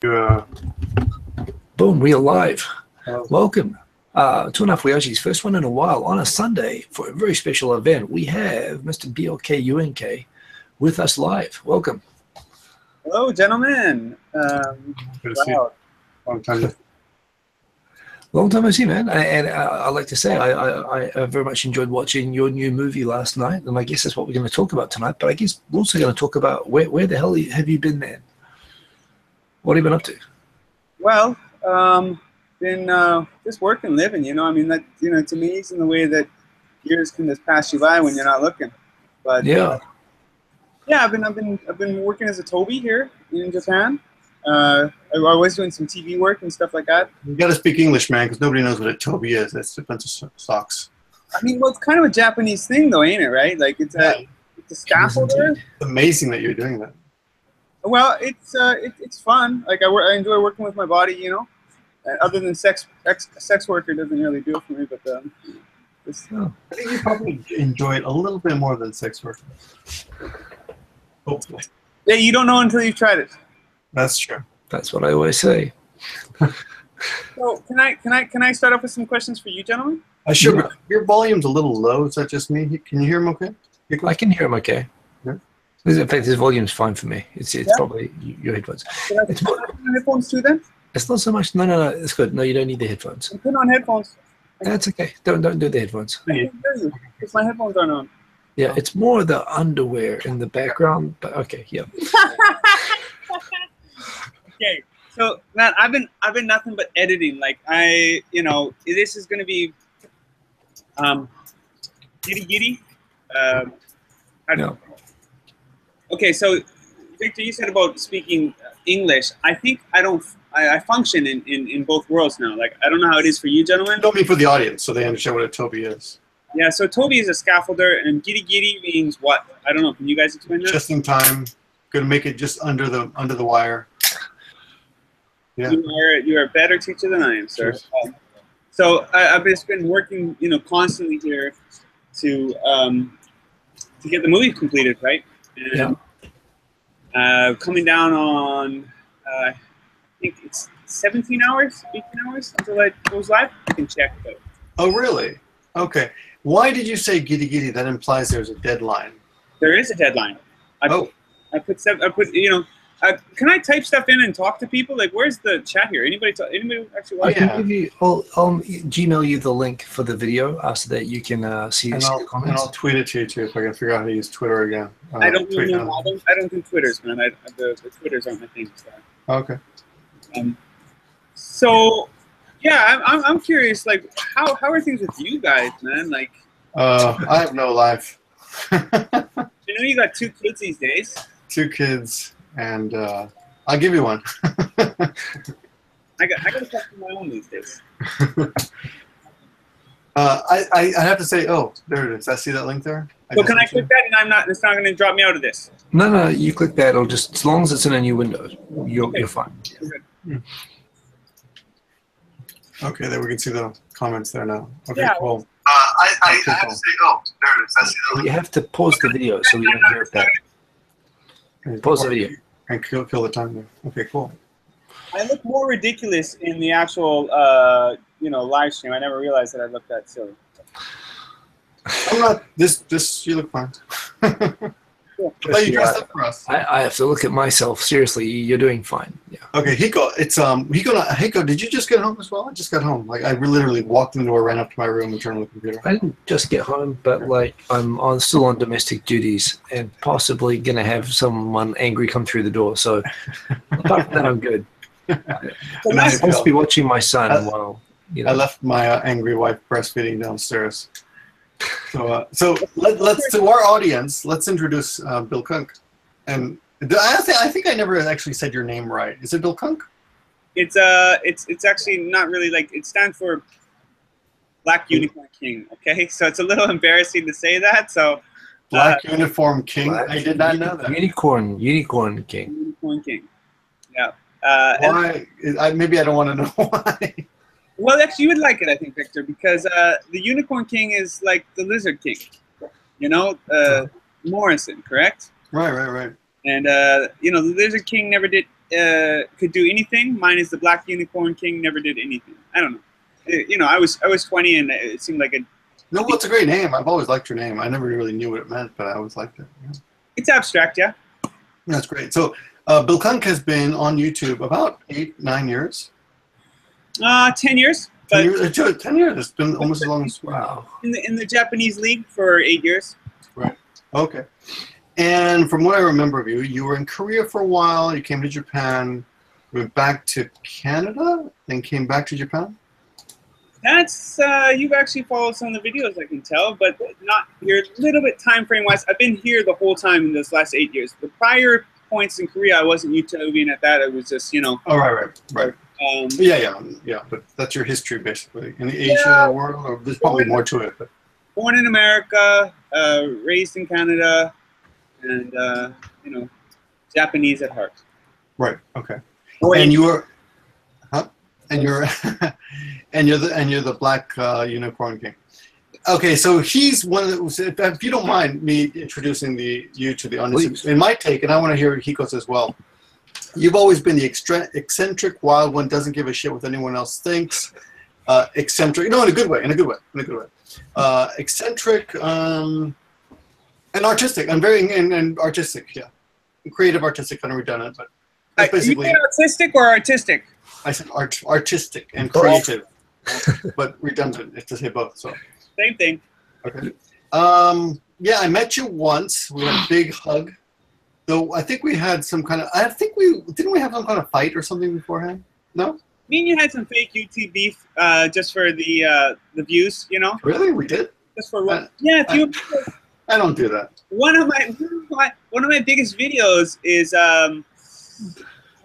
Boom, we are live. Welcome. 2.5 Oyajis, first one in a while on a Sunday for a very special event. We have Mr. BlkUnk with us live. Welcome. Hello, gentlemen. Good to see you. Long time. Long time no see, man. And I'd like to say I very much enjoyed watching your new movie last night, and I guess that's what we're going to talk about tonight. But I guess we're also going to talk about where the hell have you been, man? What have you been up to? Well, been just working, living. You know, I mean, that it's amazing the way that years can just pass you by when you're not looking. But yeah, yeah, I've been working as a Toby here in Japan. I was doing some TV work and stuff like that. You got to speak English, man, because nobody knows what a Toby is. That's a bunch of socks. I mean, well, it's kind of a Japanese thing, though, ain't it? Right? Like it's a scaffolder. It's amazing that you're doing that. Well, it's fun. Like I enjoy working with my body, you know. Other than sex worker doesn't really do it for me, but I think you probably enjoy it a little bit more than sex worker. Hopefully. Yeah, you don't know until you've tried it. That's true. That's what I always say. So can I start off with some questions for you, gentlemen? Sure. But your volume's a little low. Is that just me? Can you hear him okay? I can hear him okay. Yeah. In fact, his volume's fine for me. It's probably your headphones. Can I put on headphones too then? It's not so much. No. It's good. No, you don't need the headphones. I'm putting on headphones. That's okay. Don't do the headphones. I can't hear you because my headphones aren't on. Yeah, it's more the underwear in the background. But okay, yeah. Okay, so Matt, I've been nothing but editing. Like this is gonna be giddy. No. Okay, so Victor, you said about speaking English. I think I function in both worlds now. Like I don't know how it is for you, gentlemen. Don't mean for the audience, so they understand what a Toby is. Yeah, so Toby is a scaffolder, and giddy means what? I don't know. Can you guys explain that? Just in time. Gonna make it just under the wire. Yeah. You are a better teacher than I am, sir. So I've just been working, constantly here to get the movie completed, right? And, coming down on, I think it's 17 hours, 18 hours until it goes live. You can check though. Oh, really? Okay. Why did you say giddy? That implies there's a deadline. There is a deadline. I put can I type stuff in and talk to people? Like, where's the chat here? Anybody actually watch? I can give you. I'll Gmail you the link for the video so that you can see the comments. And I'll tweet it to you too if I can figure out how to use Twitter again. I don't do Twitters, man. The Twitters aren't my thing. So. Okay. So, yeah, I'm curious. Like, how are things with you guys, man? Like, I have no life. I know you got 2 kids these days. 2 kids. And I'll give you one. I got to talk to my own these days. I have to say, oh, there it is. I see that link there. So can I click that and it's not going to drop me out of this? No, you click that. It'll just, as long as it's in a new window, you're fine. Okay, there we can see the comments there now. Okay, yeah, cool. I have to say, oh, there it is. I see the link. You have to pause the video so we don't hear it back. Pause the video. And kill the time there. Okay, cool. I look more ridiculous in the actual, live stream. I never realized that I looked that silly. I'm not. This. You look fine. But you dressed up for us. I have to look at myself. Seriously, you're doing fine. Yeah. Okay, Hiko. It's Hiko. Did you just get home as well? I just got home. Like I literally walked in the door, ran up to my room, and turned on the computer. I didn't just get home, but like I'm still on domestic duties and possibly gonna have someone angry come through the door. So apart from that, I'm good. I'm supposed to be watching my son while I left my angry wife breastfeeding downstairs. So let's to our audience. Let's introduce BlkUnk. And I think I never actually said your name right. Is it BlkUnk? It's actually not really like it stands for Black Unicorn King. Okay, so it's a little embarrassing to say that. So Black Uniform King. I did not know that. Unicorn King. Unicorn King. Yeah. Why? Maybe I don't want to know why. Well, actually, you would like it, I think, Victor, because the Unicorn King is like the Lizard King. Morrison, correct? Right. And the Lizard King never did could do anything. Mine is the Black Unicorn King. Never did anything. I don't know. You know, I was 20, and it seemed like a. No, well, it's a great name. I've always liked your name. I never really knew what it meant, but I always liked it. Yeah. It's abstract, yeah. That's great. So, BlkUnk has been on YouTube about 8-9 years. 10 years. But 10 years. It's been almost as long as Wow. In the Japanese league for 8 years. Right. Okay. And from what I remember of you, you were in Korea for a while. You came to Japan, went back to Canada, then came back to Japan. That's you've actually followed some of the videos, I can tell, but not. You're a little bit time frame wise. I've been here the whole time in this last 8 years. The prior points in Korea, I wasn't YouTubing at that. It was just, you know. Oh, right. Yeah. But that's your history, basically, in the Asia world. Or there's probably more to it. But. Born in America, raised in Canada, and you know, Japanese at heart. Right. Okay. Wait. And you were, huh? And you're, and you're the Black Unicorn King. Okay, so he's one of the. If you don't mind me introducing you to the audience, in my take, and I want to hear Hiko's as well. You've always been the eccentric, wild one, doesn't give a shit what anyone else thinks. Eccentric, no, in a good way. Eccentric and artistic. I'm very and artistic, yeah. Creative, artistic, kind of redundant, but that's basically. You said artistic or artistic? I said artistic and creative, but redundant. If to say both, so. Same thing. Okay. Yeah, I met you once. We had a big hug. Though I think we had some kind of. Didn't we have some kind of fight or something beforehand? No. Me and you had some fake YouTube beef, just for the views, you know. Really, we did. Just for one. Yeah, if you. I don't do that. One of my biggest videos is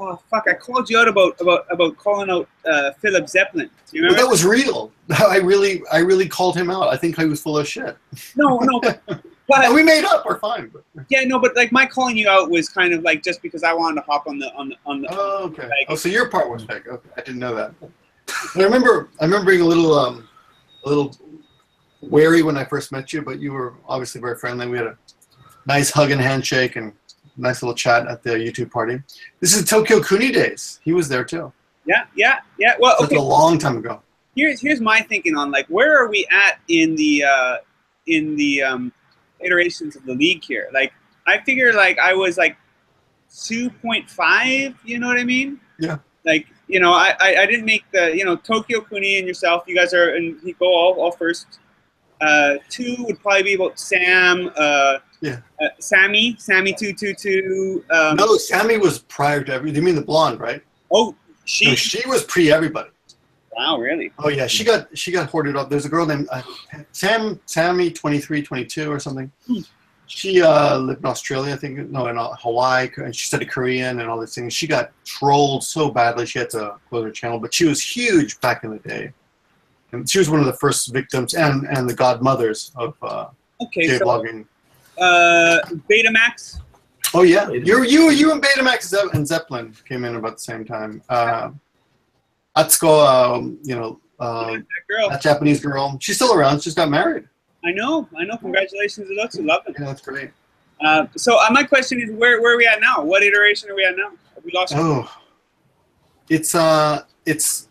oh fuck! I called you out about calling out Philip Zeppelin. Do you remember? Well, that was real. I really called him out. I think he was full of shit. No. But, and we made up. We're fine. But. Yeah, no, but like my calling you out was kind of like just because I wanted to hop on the. Oh, okay. Like, so your part was fake. Okay, I didn't know that. And I remember being a little wary when I first met you, but you were obviously very friendly. We had a nice hug and handshake and nice little chat at the YouTube party. This is Tokyo Kuni days. He was there too. Yeah. Well, okay. That's a long time ago. Here's my thinking on like where are we at in the iterations of the league here. Like I figure like I was like 2.5, you know what I mean? Yeah. Like, you know, I didn't make the, you know, Tokyo Kuni and yourself, you guys are and Hiko all first. 2 would probably be about Sam, Sammy 222. No, Sammy was prior to everything. You mean the blonde, right? Oh, she was pre everybody. Wow, really? Oh yeah, she got hoarded up. There's a girl named Sammy 23, 22 or something. She lived in Australia, I think. No, in Hawaii, and she studied Korean and all these things. She got trolled so badly she had to close her channel. But she was huge back in the day, and she was one of the first victims and the godmothers of J-blogging. Betamax. Oh yeah, you and Betamax and Zeppelin came in about the same time. Atsuko, that Japanese girl. She's still around. She's got married. I know. Congratulations to those who love it. Yeah, that's great. So my question is, where are we at now? What iteration are we at now? Have we lost? Oh, it's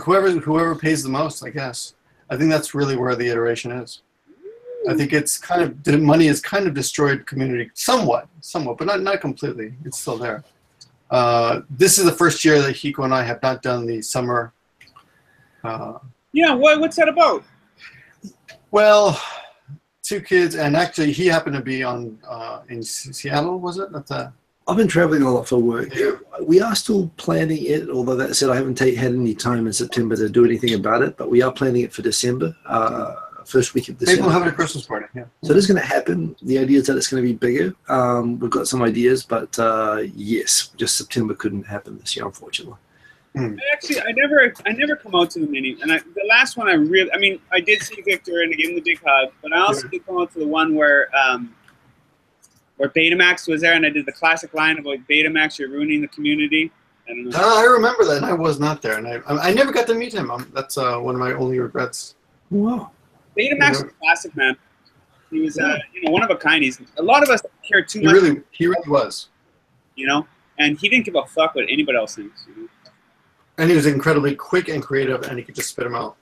whoever pays the most, I guess. I think that's really where the iteration is. I think it's kind of the money has kind of destroyed community somewhat, but not completely. It's still there. This is the first year that Hiko and I have not done the summer. Yeah, what's that about? Well, 2 kids, and actually he happened to be on in Seattle, was it? I've been traveling a lot for work. We are still planning it, although that said, I haven't had any time in September to do anything about it, but we are planning it for December, first week of December. Maybe we'll have a Christmas party, yeah. So it is going to happen. The idea is that it's going to be bigger. We've got some ideas, but yes, just September couldn't happen this year, unfortunately. Actually, I never come out to the mini, and the last one I did see Victor and I gave him the big hug, but I also did come out to the one where Betamax was there, and I did the classic line about Betamax, you're ruining the community. I don't know. I remember that, and I was not there, and I never got to meet him. That's one of my only regrets. Wow. Betamax was a classic, man. He was one of a kind. A lot of us care too much. He really was. You know. and he didn't give a fuck what anybody else thinks. You know? And he was incredibly quick and creative, and he could just spit them out.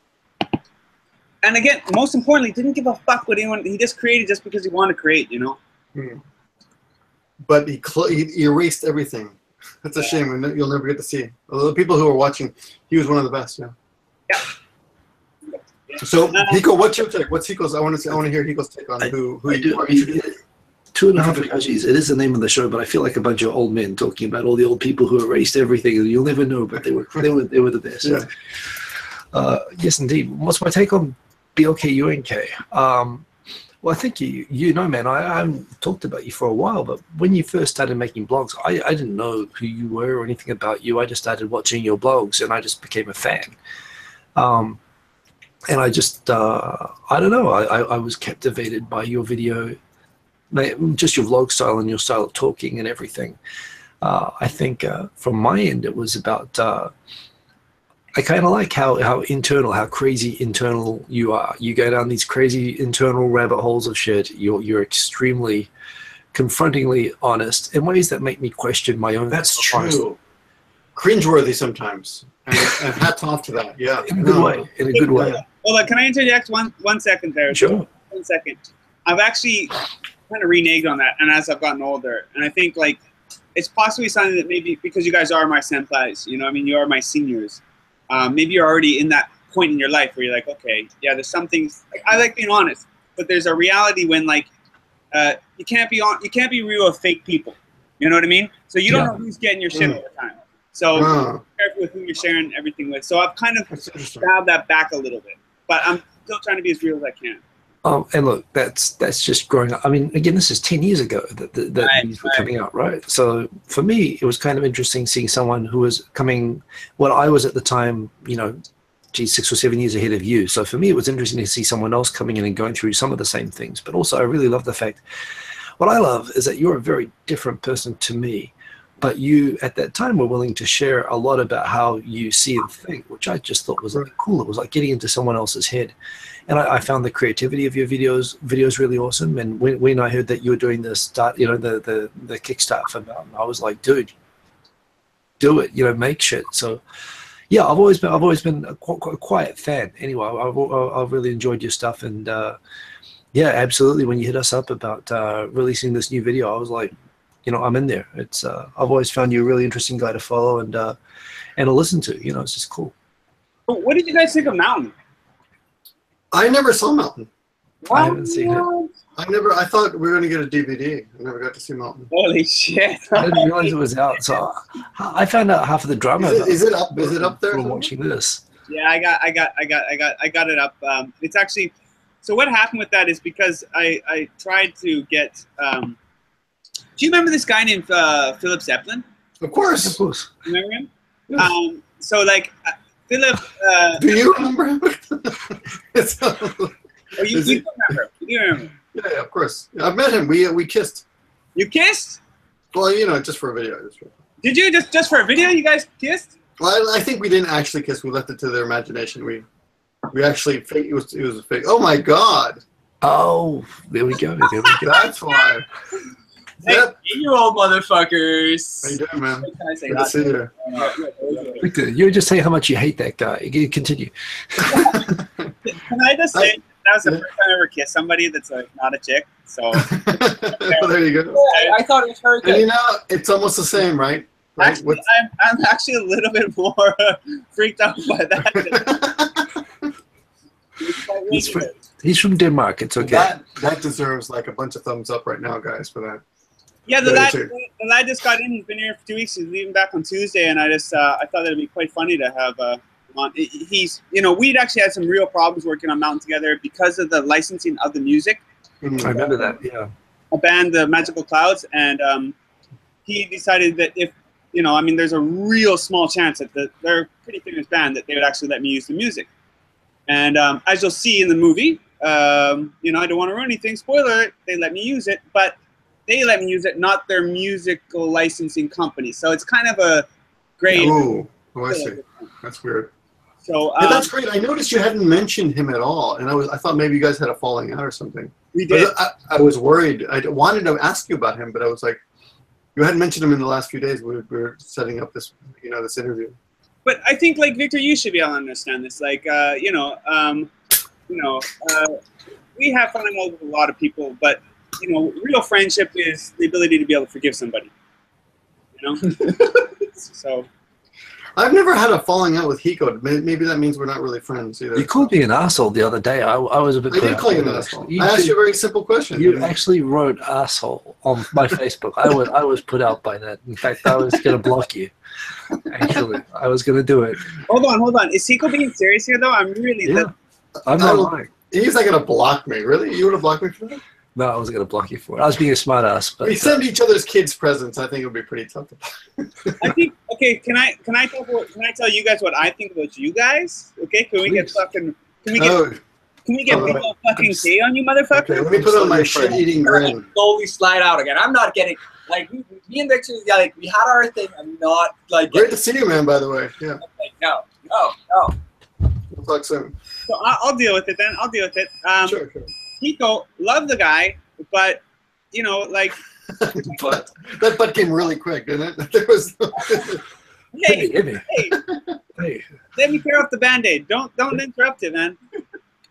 And again, most importantly, didn't give a fuck what anyone. He just created just because he wanted to create, you know. But he erased everything. That's a shame. You'll never get to see. Although the people who are watching, he was one of the best. Yeah. So Hiko, what's your take? What's Hiko's? I want to hear Hiko's take on who you are. 2.5 Oyajis. It is the name of the show, but I feel like a bunch of old men talking about all the old people who erased everything, and you'll never know, but they were the best. Yeah. Yes, indeed. What's my take on BlkUnk? Well, I think you know, man, I haven't talked about you for a while, but when you first started making blogs, I didn't know who you were or anything about you. I just started watching your blogs, and I just became a fan. And I just, I don't know, I was captivated by your video, just your vlog style and your style of talking and everything. I think from my end, it was about, I kind of like how crazy internal you are. You go down these crazy internal rabbit holes of shit. You're extremely confrontingly honest in ways that make me question my own. That's true. Cringeworthy sometimes. And hats off to that. Yeah. In a good way. In a good way. Well, can I interject one second there? Sure. 1 second. I've actually kind of reneged on that, and as I've gotten older, and I think like it's possibly something that maybe because you guys are my senpais, you know, I mean, you are my seniors. Maybe you're already in that point in your life where you're like, okay, yeah, there's some things. Like, I like being honest, but there's a reality when like you can't be real with fake people. You know what I mean? So you don't know who's getting your shit all the time. So be careful with who you're sharing everything with. So I've kind of dialed that back a little bit, but I'm still trying to be as real as I can. And look, that's just growing up. I mean, again, this is 10 years ago that these were coming out, right? So for me, it was kind of interesting seeing someone who was coming, well, I was at the time, you know, 6 or 7 years ahead of you. So for me, it was interesting to see someone else coming in and going through some of the same things. But also, I really love the fact, what I love is that you're a very different person to me. But you, at that time, were willing to share a lot about how you see and think, which I just thought was like cool. It was like getting into someone else's head. And I found the creativity of your videos really awesome. And when I heard that you were doing the start, you know, the Kickstart for Mountain, I was like, dude, do it, you know, make shit. So yeah, I've always been a quiet fan. Anyway, I've really enjoyed your stuff. And yeah, absolutely. When you hit us up about releasing this new video, I was like, you know, I'm in there. It's I've always found you a really interesting guy to follow and to listen to. You know, it's just cool. What did you guys think of Mountain? I never saw Mountain. I haven't seen it. I thought we were going to get a DVD. I never got to see Mountain. Holy shit! I didn't realize it was out. So I found out half of the drama. Is it up? Is it up there? From watching this. Yeah, I got it up. It's actually. So what happened with that is because I tried to get. Do you remember this guy named Philip Zeppelin? Of course. Of course. Remember him? Yes. So like Philip. Do you remember him? Oh, you remember him? You remember him? Yeah, of course. I've met him. We kissed. You kissed? Well, you know, just for a video. Did you just for a video? You guys kissed? Well, I think we didn't actually kiss. We left it to their imagination. We actually it was a fake. Oh my God. Oh, there we go. There we go. That's why. Hey, 8-year-old motherfuckers. How you doing, man? Can I say Good that? to see you. Victor, you were just saying how much you hate that guy. Continue. Can I just say that was the first time I ever kissed somebody that's like not a chick? So Well, there you go. I thought it was very good. And you know, it's almost the same, right? Actually, I'm actually a little bit more freaked out by that. He's from Denmark. It's okay. That deserves like a bunch of thumbs up right now, guys, for that. Yeah, the lad just got in. He's been here for 2 weeks. He's leaving back on Tuesday, and I thought it'd be quite funny to have him on. He's, you know, we'd actually had some real problems working on Mountain together because of the licensing of the music. I remember that. Yeah. A band, the Magical Clouds, and he decided that if, you know, I mean, there's a real small chance that they're a pretty famous band that they would actually let me use the music. And as you'll see in the movie, you know, I don't want to ruin anything. Spoiler, they let me use it, but they let me use it, not their musical licensing company. So it's kind of a great. Oh, I see. That's weird. So yeah, that's great. I noticed you hadn't mentioned him at all, and I thought maybe you guys had a falling out or something. We did. I was worried. I wanted to ask you about him, but I was like, You hadn't mentioned him in the last few days. We were setting up this, this interview. But I think, like, Victor, you should be able to understand this. Like, we have fun with a lot of people, but real friendship is the ability to be able to forgive somebody. So. I've never had a falling out with Hiko. Maybe that means we're not really friends either. You called me an asshole the other day. I was a bit. I did call you an asshole. I asked you a very simple question. You actually wrote asshole on my Facebook. I was put out by that. In fact, I was going to block you. Actually, I was going to do it. Hold on. Is Hiko being serious here, though? I'm really. Yeah. I'm not lying. He's not going to block me. Really? You would have blocked me for that? No, I wasn't going to block you for it. I was being a smart ass. But we send each other's kids presents. I think it would be pretty tough to. I think. Okay, can I tell you guys what I think about you guys? Okay, can we get fucking? Can we get people fucking K on you, motherfucker? Okay, let me put on my shit-eating grin. Slowly slide out again. I'm not getting like me and Victor. Like we had our thing. I'm not like. Great to see you, man. By the way, yeah. Like, no. We'll talk soon. So I'll deal with it then. I'll deal with it. Sure. Hiko, love the guy, but like. But that butt came really quick, didn't it? There was. Hey, let me tear off the Band-Aid. Don't interrupt it, man.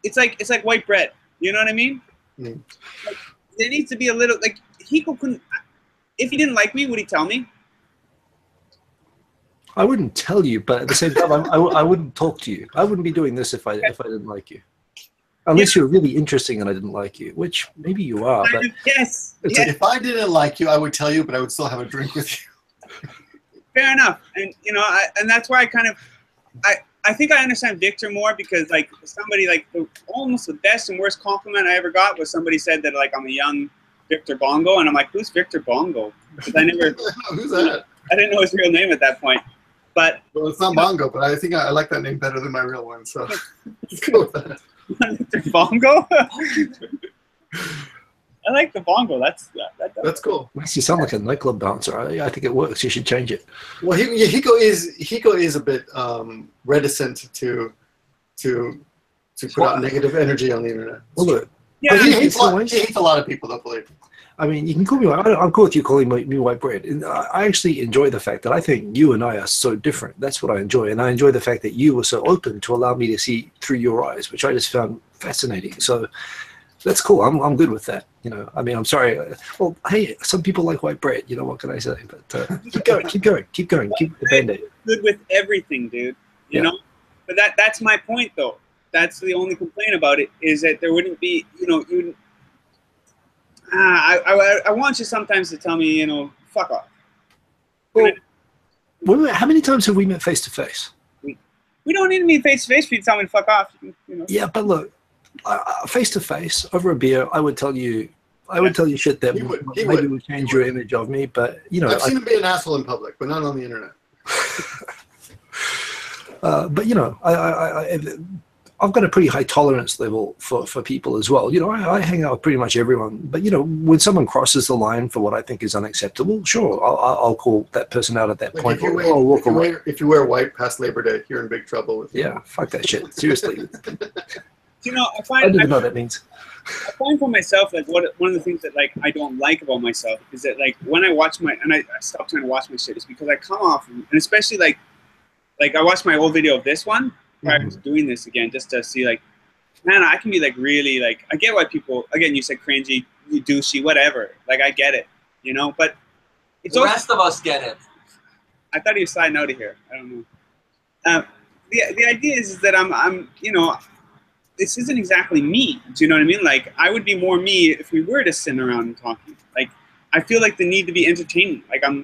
It's like white bread. You know what I mean? Mm. Like, there needs to be a little like Hiko couldn't. If he didn't like me, would he tell me? I wouldn't tell you, but at the same time, I wouldn't talk to you. I wouldn't be doing this if I didn't like you. Unless you're really interesting and I didn't like you, which maybe you are. But yes. If I didn't like you, I would tell you, but I would still have a drink with you. Fair enough, and and that's why I think I understand Victor more because like somebody like almost the best and worst compliment I ever got was somebody said that like I'm a young Victor Bongo, and I'm like, who's Victor Bongo? Because I never. Who's that? I didn't know his real name at that point, but. Well, it's not Bongo, but I think I like that name better than my real one, so let's go with that. Victor Bongo. I like the bongo. That's cool. Makes you sound like a nightclub bouncer. I think it works. You should change it. Well, Hiko is a bit reticent to put out negative energy on the internet. Well, look, yeah, but he hates a lot of people, don't believe. I mean, you can call me. I'm cool with you calling me white bread. And I actually enjoy the fact that I think you and I are so different. That's what I enjoy, and I enjoy the fact that you were so open to allow me to see through your eyes, which I just found fascinating. So that's cool. I'm good with that. I mean, I'm sorry. Well, hey, some people like white bread. What can I say? But keep going. Keep the Band-Aid. Good with everything, dude. You know. But that's my point, though. That's the only complaint about it is that there wouldn't be, you. I want you sometimes to tell me, fuck off. Well, how many times have we met face to face? We don't need to meet face to face for you to tell me to fuck off. Yeah, but look, face to face over a beer, I would tell you shit that maybe would change your image of me. But I've seen him be an asshole in public, but not on the internet. But I've got a pretty high tolerance level for people as well. I hang out with pretty much everyone. But when someone crosses the line for what I think is unacceptable, sure, I'll call that person out at that point. If you wear white past Labor Day, you're in big trouble with. Yeah, fuck that shit. Seriously. I don't even know what that means. I find for myself like one of the things that like I don't like about myself is that like when I watch I stop trying to watch my shit is because I come off and especially like I watched my old video of this one. I was doing this again just to see like, man, I can be like really like I get why people again you said cringy, you douchey, whatever. Like I get it, but it's the rest of us get it. I thought he was sliding out of here. I don't know. The idea is that I'm this isn't exactly me. Do you know what I mean? Like I would be more me if we were to sit around and talking. Like I feel like the need to be entertaining. Like I'm.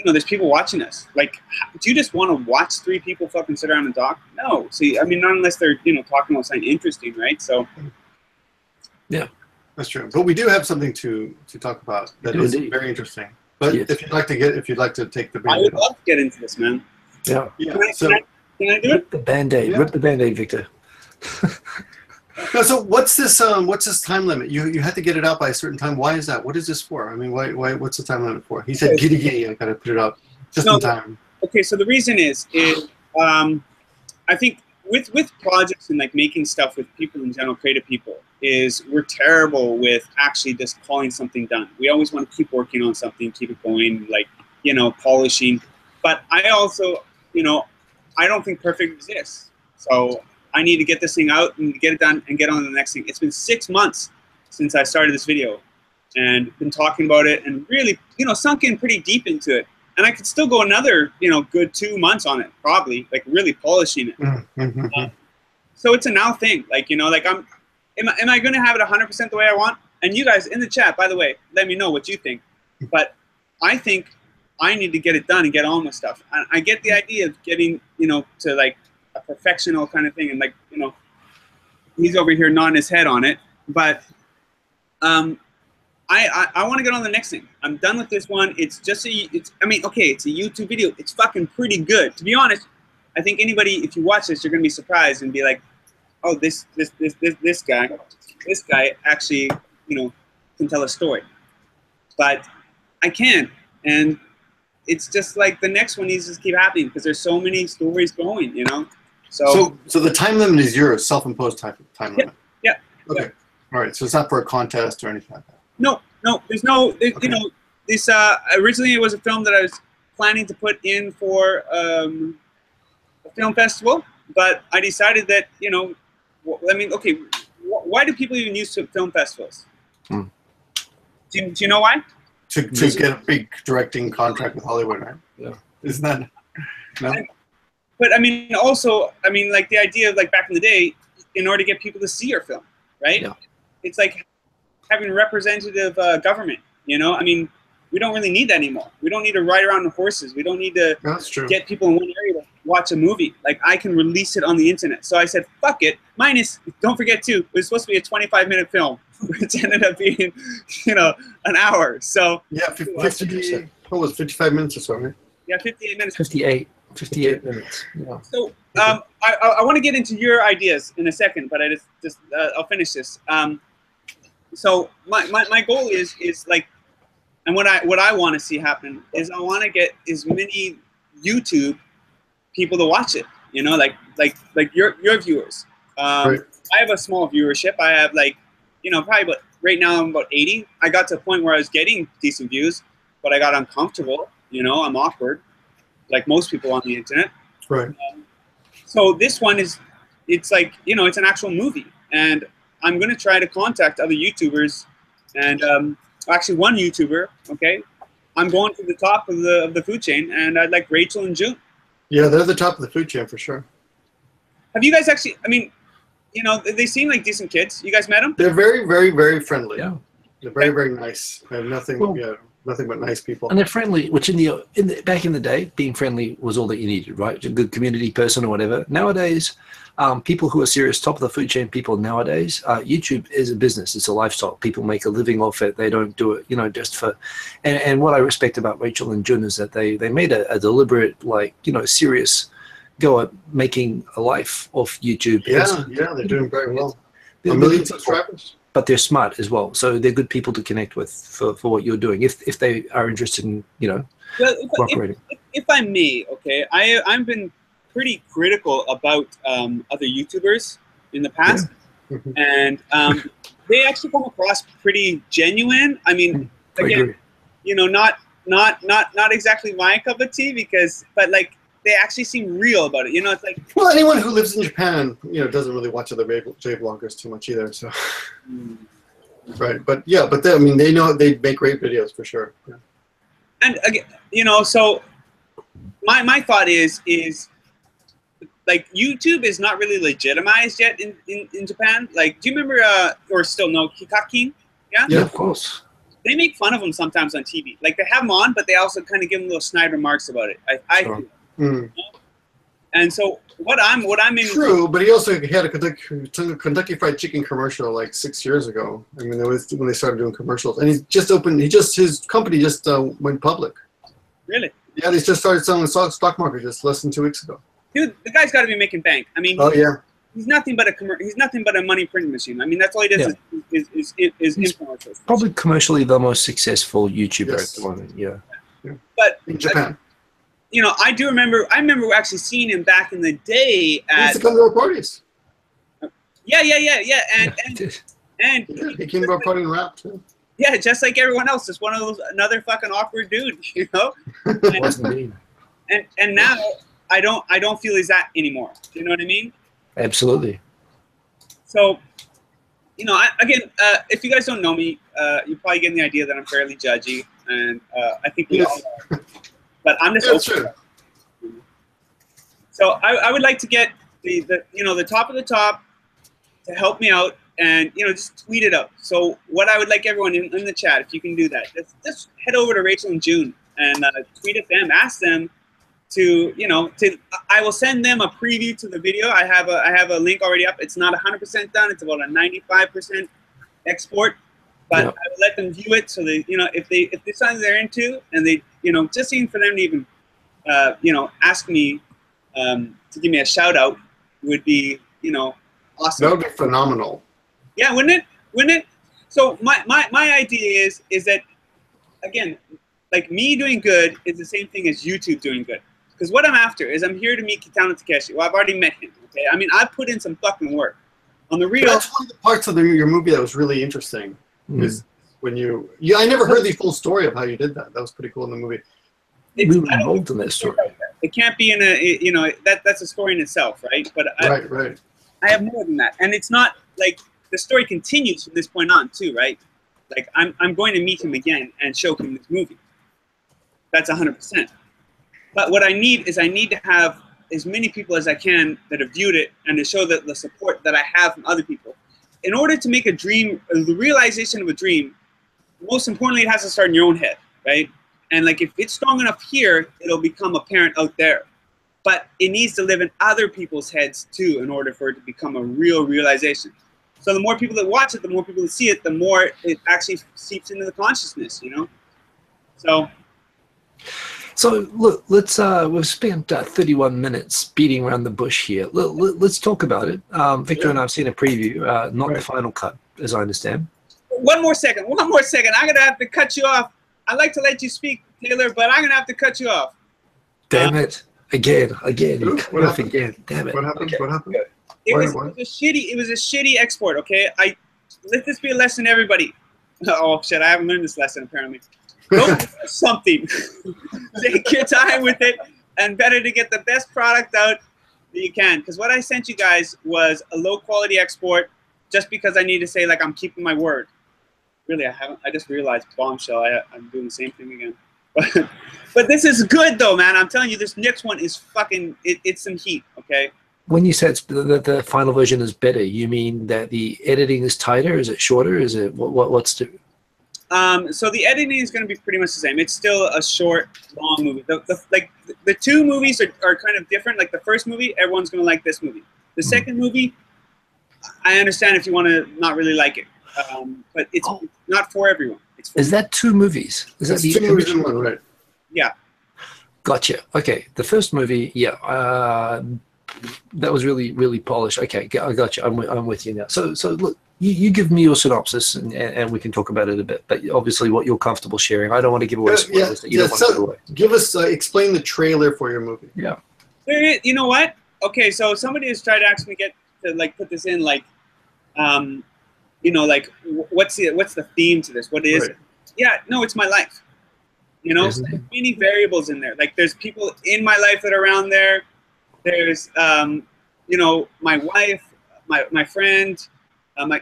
There's people watching us. Like, do you just want to watch 3 people fucking sit around and talk? No. See, I mean, not unless they're, talking about something interesting, right? So. Yeah. That's true. But we do have something to talk about that is very interesting. But if you'd like to take the Band-Aid I would love to get into this, man. Yeah. Can I do it? Rip the Band-Aid. Yeah. Rip the Band-Aid, Victor. No, so what's this time limit? You had to get it out by a certain time. Why is that? What is this for? I mean, why what's the time limit for? He said giddy, I gotta put it up just in time. Okay, so the reason is I think with projects and like making stuff with people in general, creative people, is we're terrible with actually just calling something done. We always want to keep working on something, keep it going, like, you know, polishing. But I also, you know, I don't think perfect exists. So I need to get this thing out and get it done and get on to the next thing. It's been 6 months since I started this video and been talking about it and really, you know, sunk in pretty deep into it. And I could still go another, you know, good 2 months on it, probably, like really polishing it. So it's a now thing. Like, you know, like am I going to have it 100% the way I want? And you guys in the chat, by the way, let me know what you think. But I think I need to get it done and get on with stuff. I get the idea of getting, you know, to like a professional kind of thing. And like, you know, he's over here nodding his head on it. But I want to get on the next thing. I'm done with this one. It's just I mean, okay, it's a YouTube video. It's fucking pretty good. To be honest, I think anybody, if you watch this, you're going to be surprised and be like, oh, this guy actually, you know, can tell a story. But I can't. And it's just like the next one needs to just keep happening because there's so many stories going, you know? So the time limit is your self-imposed time limit? Yeah. Okay. Yeah. All right. So it's not for a contest or anything like that? No. There's no, okay. You know, this, originally it was a film that I was planning to put in for a film festival, but I decided that, you know, I mean, okay, why do people even use film festivals? Do you know why? To get a big directing contract with Hollywood, right? Yeah. Isn't that? No? But I mean, also, I mean, like the idea of like back in the day, in order to get people to see your film, right? Yeah. It's like having representative government, you know? I mean, we don't really need that anymore. We don't need to ride around on horses. We don't need to get people in one area to watch a movie. Like, I can release it on the internet. So I said, fuck it. Minus, don't forget too, it was supposed to be a 25-minute film, which ended up being, you know, an hour. So yeah, 50, what was 55 minutes or so, right? Yeah, 58 minutes. 58 minutes. Yeah. So I want to get into your ideas in a second, but I just I'll finish this. So my goal is like, and what I want to see happen is I want to get as many YouTube people to watch it. You know, like your viewers. Right. I have a small viewership. I have like, you know, probably about right now I'm about 80. I got to a point where I was getting decent views, but I got uncomfortable. You know, I'm awkward, like most people on the internet. Right. So this one it's like, you know, it's an actual movie, and I'm gonna try to contact other YouTubers, and actually one YouTuber. Okay, I'm going to the top of the food chain, and I'd like Rachel and June. Yeah, they're the top of the food chain for sure. Have you guys actually? I mean, you know, they seem like decent kids. You guys met them? They're very, very, very friendly. Yeah. They're very, very nice. They have nothing. Nothing but nice people. And they're friendly, which back in the day, being friendly was all that you needed, right? A good community person or whatever. Nowadays, people who are serious, top of the food chain people nowadays, YouTube is a business. It's a lifestyle. People make a living off it. They don't do it, you know, just for. And what I respect about Rachel and June is that they made a deliberate, like, you know, serious go at making a life off YouTube. Yeah, they're doing very well. A million subscribers. But they're smart as well, so they're good people to connect with for what you're doing. If they are interested in, you know, cooperating. If I may, okay, I've been pretty critical about other YouTubers in the past, and they actually come across pretty genuine. I mean, again, you know, not exactly my cup of tea but like they actually seem real about it. You know, it's like, well, anyone who lives in Japan, you know, doesn't really watch other J vloggers too much either. So, right, but yeah, I mean, they know they make great videos for sure. Yeah. And again, you know, so my thought is like YouTube is not really legitimized yet in Japan. Like, do you remember or still know Hikakin? Yeah. Yeah, of course. They make fun of him sometimes on TV. Like, they have him on, but they also kind of give him little snide remarks about it. I feel. And so what I'm in. True, but he also had a Kentucky Fried Chicken commercial like 6 years ago. I mean, it was when they started doing commercials, and his company just went public. Really? Yeah, they just started selling the stock market just less than 2 weeks ago. Dude, the guy's got to be making bank. I mean, oh yeah. He's nothing but a money printing machine. I mean, that's all he does is influencers. Probably commercially the most successful YouTuber at the moment. Yeah. But in Japan. You know, I remember actually seeing him back in the day at. He used to come to our parties. Yeah. And And he came about part in rap too. Yeah, just like everyone else, just one of those another fucking awkward dude, you know. And now I don't feel he's that anymore. Do you know what I mean? Absolutely. So, you know, if you guys don't know me, you're probably getting the idea that I'm fairly judgy, and I think we all are. But I'm just open. So I would like to get the top of the top to help me out, and just tweet it out. So what I would like everyone in the chat, if you can do that, just head over to Rachel and June and tweet at them, ask them to I will send them a preview to the video. I have a link already up. It's not 100% done. It's about a 95% export, but I will let them view it so they if there's something they're into, and they just even for them to even ask me to give me a shout out would be awesome. That would be phenomenal. Yeah, wouldn't it? So my idea is that, again, like, me doing good is the same thing as YouTube doing good. Because what I'm after is I'm here to meet Kitano Takeshi. Well, I've already met him. Okay, I mean, I put in some fucking work. On the real. That's one of the parts of your movie that was really interesting. Is when I never heard the full story of how you did that. That was pretty cool in the movie. We were involved in that story. It can't be in a that's a story in itself, right? But right. I have more than that, and it's not like the story continues from this point on too, right? Like I'm going to meet him again and show him this movie. That's 100%. But what I need is to have as many people as I can that have viewed it, and to show the support that I have from other people. In order to make a dream, the realization of a dream, most importantly, it has to start in your own head, right? And like, if it's strong enough here, it'll become apparent out there. But it needs to live in other people's heads too, in order for it to become a real realization. So the more people that watch it, the more people that see it, the more it actually seeps into the consciousness, So look, let's we've spent 31 minutes beating around the bush here. Let's talk about it. Victor and I have seen a preview, not the final cut, as I understand. One more second. I'm gonna have to cut you off. I'd like to let you speak, Taylor, but I'm gonna have to cut you off. Damn it! Again. You cut off again. Damn it! What happened? Okay. What happened? It was a shitty export. Okay, let this be a lesson to everybody. Oh shit! I haven't learned this lesson apparently. Don't do something. Take your time with it, and better to get the best product out that you can. Because what I sent you guys was a low quality export, just because I need to say, like, I'm keeping my word. Really, I haven't. I just realized, bombshell. I'm doing the same thing again. But this is good though, man. I'm telling you, this next one is fucking. It's some heat. Okay. When you said that the final version is better, you mean that the editing is tighter? Is it shorter? Is it what's the? So the editing is going to be pretty much the same. It's still a short, long movie. The two movies are kind of different. Like the first movie, everyone's going to like this movie. The second movie, I understand if you want to not really like it, but it's not for everyone. Is that two movies? Is that two movies in one, right? Yeah. Gotcha. Okay, the first movie, that was really, really polished. Okay, I got you. I'm with you now. So look. You give me your synopsis, and we can talk about it a bit. But obviously, what you're comfortable sharing. I don't want to give away spoilers that you don't want to give away. Give us, explain the trailer for your movie. Yeah. You know what? Okay, so somebody has tried to ask me to put this in, like, like what's the theme to this? What is it? Yeah, no, it's my life. There's many variables in there. Like, there's people in my life that are around there. There's my wife, my friend. My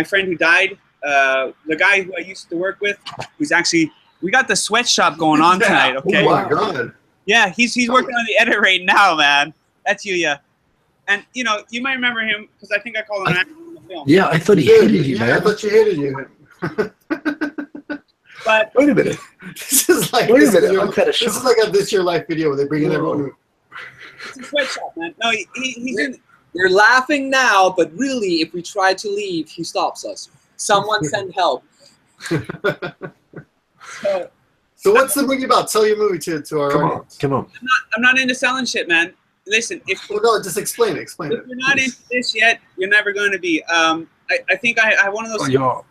friend who died, the guy who I used to work with, who's actually, we got the sweatshop going on tonight, okay? Oh my God. Yeah, he's working on the edit right now, man. That's you, yeah. And, you might remember him, because I think I called him an actor in the film. Yeah, I thought he hated you, man. I thought you hated you. But wait a minute. This is like wait a minute. I'm kind of This is like a This Your Life video where they bring in everyone. It's a sweatshop, man. No, he's in... You're laughing now, but really, if we try to leave, he stops us. Someone send help. So what's the movie about? Tell your movie to our audience. Come on. I'm not into selling shit, man. Listen, just explain it. Explain it. If you're not into this yet, you're never going to be. I think I have one of those. Your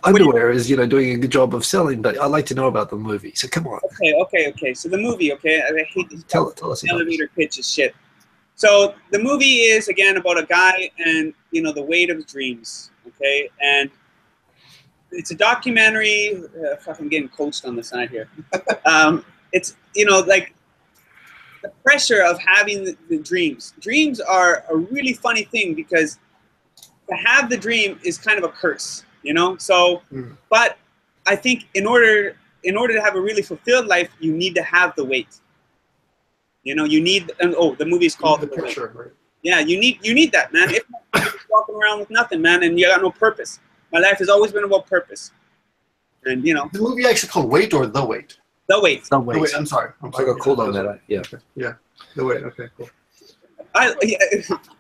underwear is doing a good job of selling, but I'd like to know about the movie. So come on. Okay. So the movie, okay. I hate this tell us. Elevator pitch is shit. So the movie is, again, about a guy and, you know, the weight of his dreams, okay? And it's a documentary. Fuck, I'm getting coached on the side here. It's, you know, like the pressure of having the dreams. Dreams are a really funny thing because to have the dream is kind of a curse, you know? So, but I think in order to have a really fulfilled life, you need to have the weight. You know, you need, and oh, the movie's called The Picture, right? Yeah, you need that, man. If not, you're just walking around with nothing, man, and you got no purpose. My life has always been about purpose. And, you know. The movie actually called Wait or The Wait? The Wait. The Wait. The Wait, I'm sorry. I got called on that, yeah. Yeah, The Wait, okay, cool.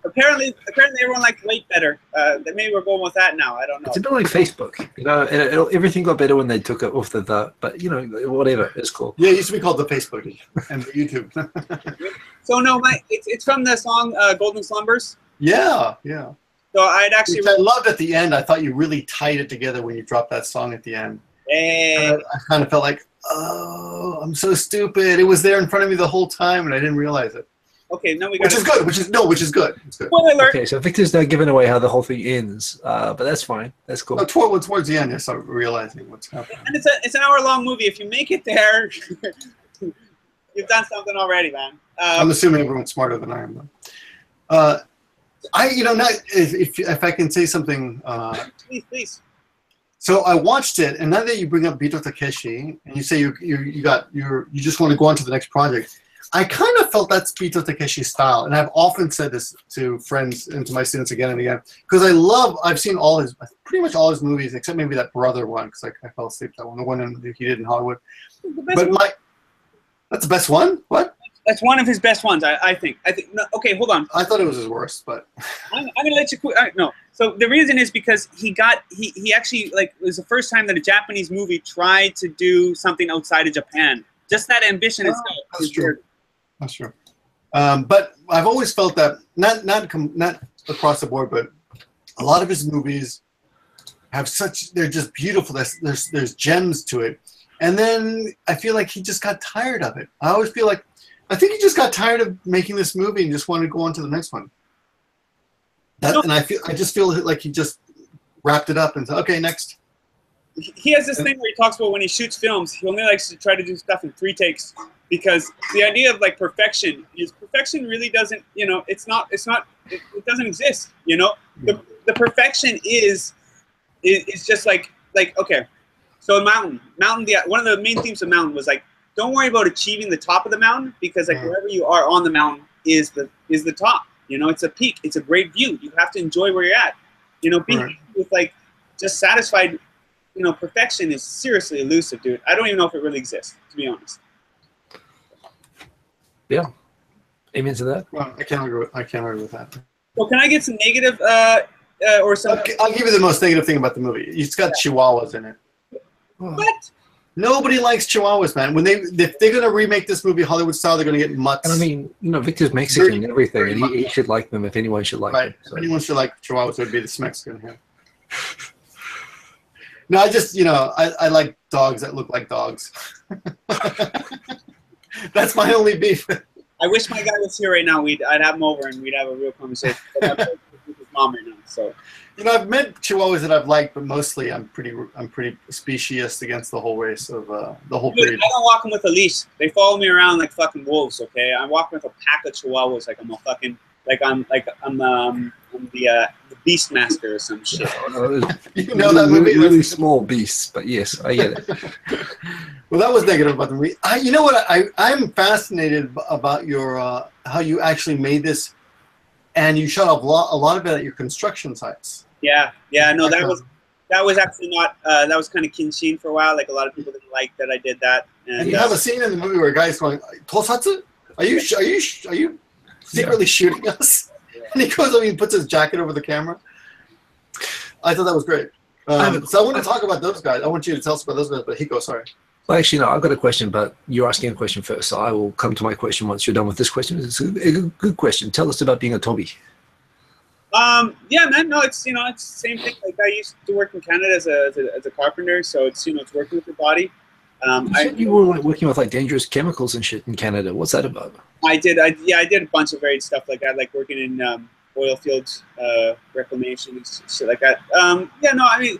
Apparently everyone likes Wait better. Maybe we're going with that now. I don't know. It's a bit like Facebook, you know. Everything got better when they took it off the, but you know, whatever, it's cool. Yeah, it used to be called the Facebook and the YouTube. So no, it's from the song Golden Slumbers. Yeah. So I'd actually. Which I loved at the end. I thought you really tied it together when you dropped that song at the end. Hey. I kind of felt like, oh, I'm so stupid. It was there in front of me the whole time, and I didn't realize it. Okay, now we got. Which is good. Which is good. It's good. Spoiler alert. Okay, so Victor's now giving away how the whole thing ends, but that's fine. That's cool. No, towards the end, I started realizing what's happening. And it's an hour-long movie. If you make it there, you've done something already, man. I'm assuming everyone's smarter than I am, though. If I can say something. Please. So I watched it, and now that you bring up Bito Takeshi, and you say you just want to go on to the next project, I kind of felt that's Bito Takeshi's style, and I've often said this to friends and to my students again and again, because I've seen pretty much all his movies, except maybe that brother one, because I fell asleep that one, the one he did in Hollywood. That's the best one? What? That's one of his best ones, I think. No, okay, hold on. I thought it was his worst, but I'm gonna let you. No. So the reason is because he actually, like, it was the first time that a Japanese movie tried to do something outside of Japan. Just that ambition itself. That's true. That's true. But I've always felt that not across the board, but a lot of his movies have they're just beautiful. There's gems to it, and then I feel like he just got tired of it. I think he just got tired of making this movie and just wanted to go on to the next one. And I just feel like he just wrapped it up and said, okay, next. He has this thing where he talks about when he shoots films, he only likes to try to do stuff in 3 takes, because the idea of like perfection really doesn't, you know, it doesn't exist, you know. The perfection is just like okay. So Mountain, one of the main themes of Mountain was like, don't worry about achieving the top of the mountain, because like wherever you are on the mountain is the top. You know, it's a peak. It's a great view. You have to enjoy where you're at. You know, being with like just satisfied. You know, perfection is seriously elusive, dude. I don't even know if it really exists, to be honest. Yeah. Amen to that. Well, I can't agree with that. Well, can I get some negative or something? I'll give you the most negative thing about the movie. It's got chihuahuas in it. What? Nobody likes chihuahuas, man. If they're gonna remake this movie Hollywood style, they're gonna get mutts. And I mean, you know, Victor's Mexican and everything, and he should like them if anyone should like them. So. If anyone should like chihuahuas, it would be this Mexican here. No, I like dogs that look like dogs. That's my only beef. I wish my guy was here right now. I'd have him over and we'd have a real conversation. But I'm with his mom right now, so. You know, I've met chihuahuas that I've liked, but mostly I'm pretty speciesist against the whole race of the whole breed. I don't walk them with a leash. They follow me around like fucking wolves. Okay, I'm walking with a pack of chihuahuas like I'm a fucking I'm the Beastmaster or some shit. You know that movie? Really small beasts, but yes, I get it. Well, that was negative about the movie. You know what? I'm fascinated about your how you actually made this, and you shot a lot of it at your construction sites. Yeah, no, that was actually not. That was kind of Kinshin for a while. Like a lot of people didn't like that I did that. And you have a scene in the movie where a guy's going, "Tosatsu, are you secretly shooting us?" Yeah. And he goes over and puts his jacket over the camera. I thought that was great. So I want to talk about those guys. I want you to tell us about those guys. But Hiko, sorry. Well, actually, no, I've got a question, but you're asking a question first, so I will come to my question once you're done with this question. It's a good question. Tell us about being a Toby. Yeah, man. No, it's the same thing. Like I used to work in Canada as a carpenter, so it's it's working with your body. You said you were like working with like dangerous chemicals and shit in Canada. What's that about? I did a bunch of varied stuff like that, like working in oil fields, reclamation, and shit like that. Yeah, no, I mean,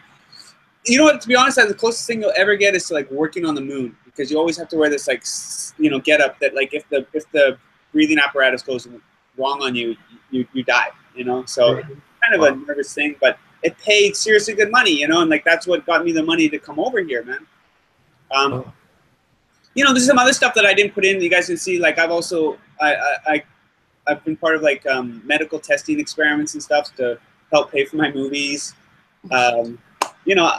you know what? To be honest, the closest thing you'll ever get is to like working on the moon, because you always have to wear this like get up that like if the breathing apparatus goes wrong on you, you die. You know, so it's kind of a nervous thing, but it paid seriously good money. You know, and like that's what got me the money to come over here, man. You know, there's some other stuff that I didn't put in. You guys can see, like I've also I've been part of like medical testing experiments and stuff to help pay for my movies. You know,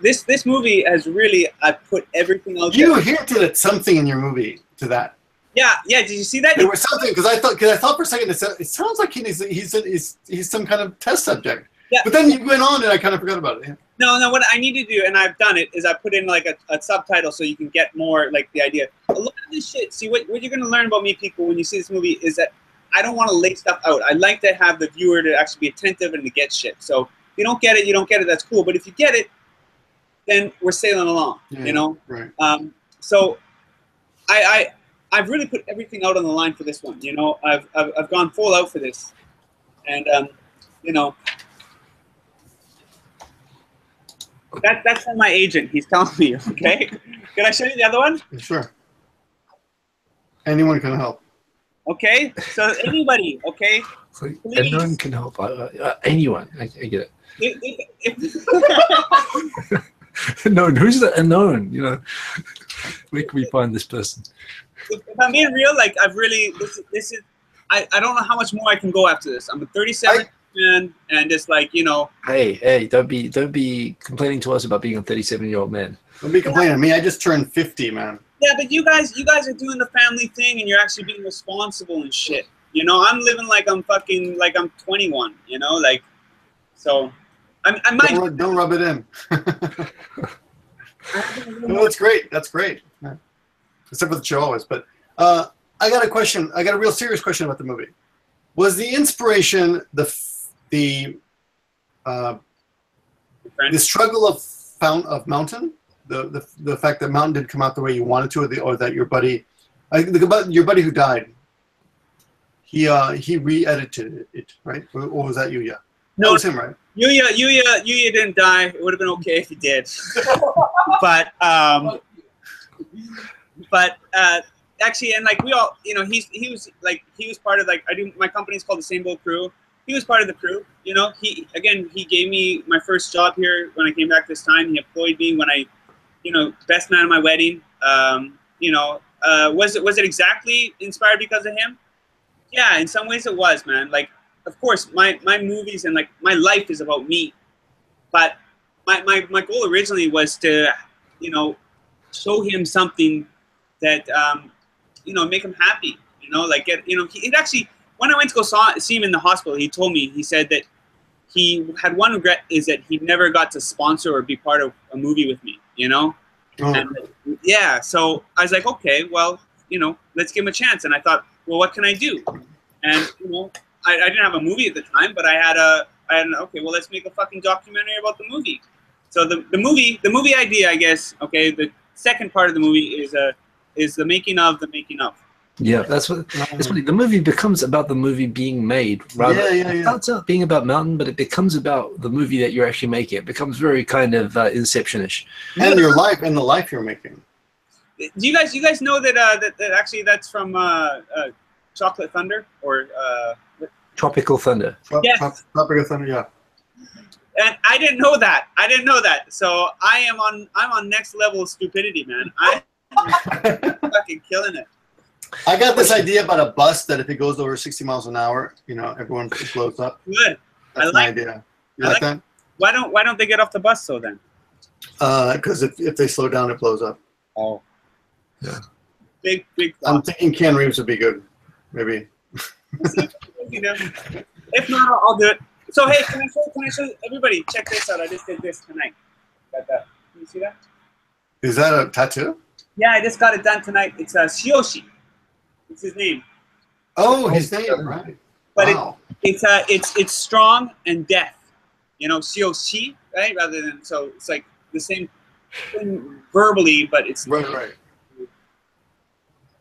this movie has really, I put everything out there. You hinted at something in your movie to that. Yeah. Did you see that? There was something, because I thought for a second it sounds like he's some kind of test subject. Yeah. But then you went on and I kind of forgot about it. Yeah. No. What I need to do, and I've done it, is I put in like a subtitle so you can get more like the idea. A lot of this shit. See, what you're gonna learn about me, people, when you see this movie is that I don't want to lay stuff out. I like to have the viewer to actually be attentive and to get shit. So if you don't get it, you don't get it. That's cool. But if you get it, then we're sailing along. Yeah, you know. Right. So I've really put everything out on the line for this one. You know, I've gone full out for this, and you know, that's from my agent. He's telling me. Okay. Can I show you the other one? Sure. Anyone can help. Okay. So anybody. Okay. Like, anyone can help. Anyone. I get it. Unknown. Who's the unknown? You know, where can we find this person? If I'm being real, like I've really this is I don't know how much more I can go after this. I'm a 37 man, and it's like, you know. Hey, don't be complaining to us about being a 37-year-old man. Don't be complaining to me. I just turned 50, man. Yeah, but you guys are doing the family thing, and you're actually being responsible and shit. You know, I'm living like I'm 21. You know, like, so I might don't rub it in. No, that's great. That's great. Yeah. Except for the Chihuahuas. But I got a question. I got a real serious question about the movie. Was the inspiration the struggle of Mountain? The fact that Mountain didn't come out the way you wanted to, or that your buddy who died, he re-edited it, right? Or was that Yuya? No, that was him, right? Yuya didn't die. It would have been okay if he did. but actually, and like we all, you know, he was part of like my company's called the Same Boat Crew. He was part of the crew. You know, he gave me my first job here when I came back this time. He employed me when I, you know, best man at my wedding. You know, was it exactly inspired because of him? Yeah, in some ways it was, man. Like, of course, my movies and like my life is about me, but my goal originally was to, you know, show him something that you know, make him happy. You know, like he actually, when I went to go see him in the hospital, he told me, he said that he had one regret, is that he never got to sponsor or be part of a movie with me. You know, and, yeah. So I was like, okay, well, you know, let's give him a chance. And I thought, well, what can I do? And you know, I didn't have a movie at the time, but I had okay, well, let's make a fucking documentary about the movie. So the movie idea, I guess. Okay, the second part of the movie is the making of the making of. Yeah, that's what. The movie becomes about the movie being made. Rather, it starts out being about Mountain, but it becomes about the movie that you're actually making. It becomes very kind of Inception-ish. And your life, and the life you're making. Do you guys know that actually that's from Chocolate Thunder or Tropical Thunder? Yes. Tropical Thunder, yeah. And I didn't know that. So I'm on next level of stupidity, man. I'm fucking killing it. I got this idea about a bus that if it goes over 60 miles an hour, you know, everyone blows up. Good. That's my idea. You like that? Why don't they get off the bus so then? Because if they slow down, it blows up. Oh. Yeah. Big. I'm thinking Ken Reeves would be good. Maybe. You know, if not, I'll do it. So hey, can I show everybody? Check this out. I just did this tonight. Got that. Can you see that? Is that a tattoo? Yeah, I just got it done tonight. It's Shioshi. It's his name. Oh, his name, right? But wow. It's strong and death. You know, Shioshi, right? Rather than, so it's like the same verbally, but it's right.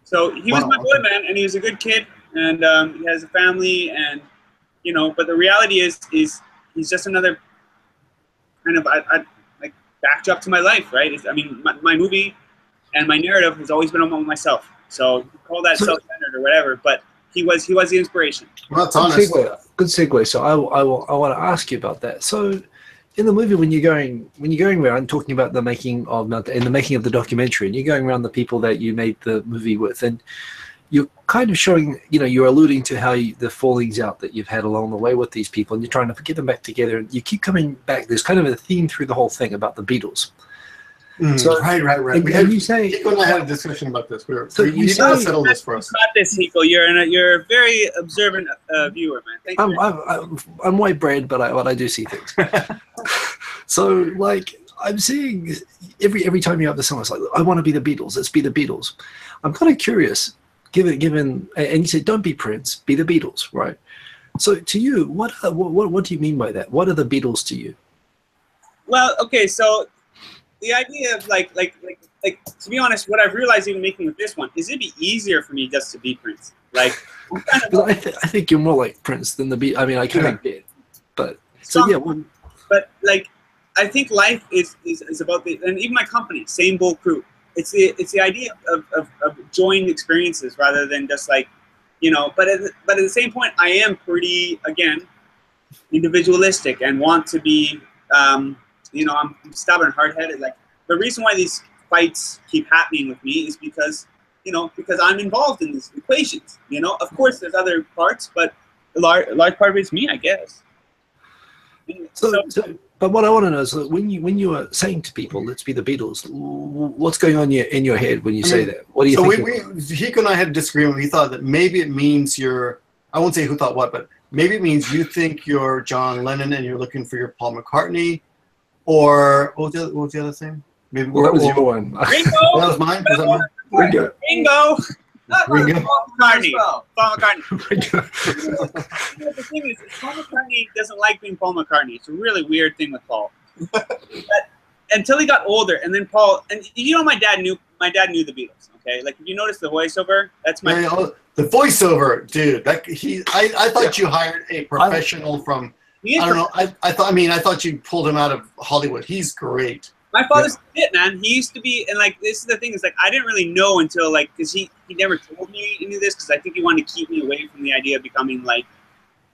So he was Wow, my boy, man, and he was a good kid, and he has a family, and you know. But the reality is he's just another kind of like backdrop to my life, right? I mean, my movie and my narrative has always been about myself. So call that self-centered or whatever, but he was the inspiration. Well, that's honest. Good segue. So I want to ask you about that. So in the movie, when you're going around talking about the making of the documentary, and you're going around the people that you made the movie with, and you're kind of showing, you know, you're alluding to how the fallings out that you've had along the way with these people, and you're trying to get them back together, and you keep coming back. There's kind of a theme through the whole thing about the Beatles. So, right. And you say, Hiko and I had a discussion about this. We you got to settle this for us. Got this, Hiko. You're a very observant viewer, man. Thank you. I'm white bread, but I do see things. So like I'm seeing every time you have the song, it's like, I want to be the Beatles. Let's be the Beatles. I'm kind of curious, given, and you said don't be Prince, be the Beatles, right? So to you, what do you mean by that? What are the Beatles to you? Well, okay, so the idea of like to be honest, what I've realized even making with this one is it'd be easier for me just to be Prince. Like I'm kind of I think you're more like Prince than the Beatles. I mean, I kind of get, but so yeah. But like I think life is about and even my company, Same Bull Crew. It's the idea of joined experiences rather than just like, you know. But at the same point, I am pretty, again, individualistic and want to be. You know, I'm stubborn, hard-headed. Like the reason why these fights keep happening with me is because, you know, because I'm involved in these equations. You know, of course there's other parts, but a large part of it's me, I guess. But what I want to know is that when you are saying to people, "Let's be the Beatles," what's going on in your head when you say that? What do you think? So Hiko and I had a disagreement. We thought that maybe it means you're. I won't say who thought what, but maybe it means you think you're John Lennon and you're looking for your Paul McCartney. Or what was the other thing? Maybe that was your one. Ringo. That was mine. Was that mine? Ringo. Ringo. Paul McCartney. Paul McCartney. The thing is, Paul McCartney doesn't like being Paul McCartney. It's a really weird thing with Paul. But until he got older, and then Paul, and you know, my dad knew the Beatles. Okay, like if you notice the voiceover, that's my. The voiceover, dude. I thought you hired a professional from. I don't know. I thought you pulled him out of Hollywood. He's great. My father's it, man. He used to be, and like this is the thing is like I didn't really know until like because he never told me any of this because I think he wanted to keep me away from the idea of becoming like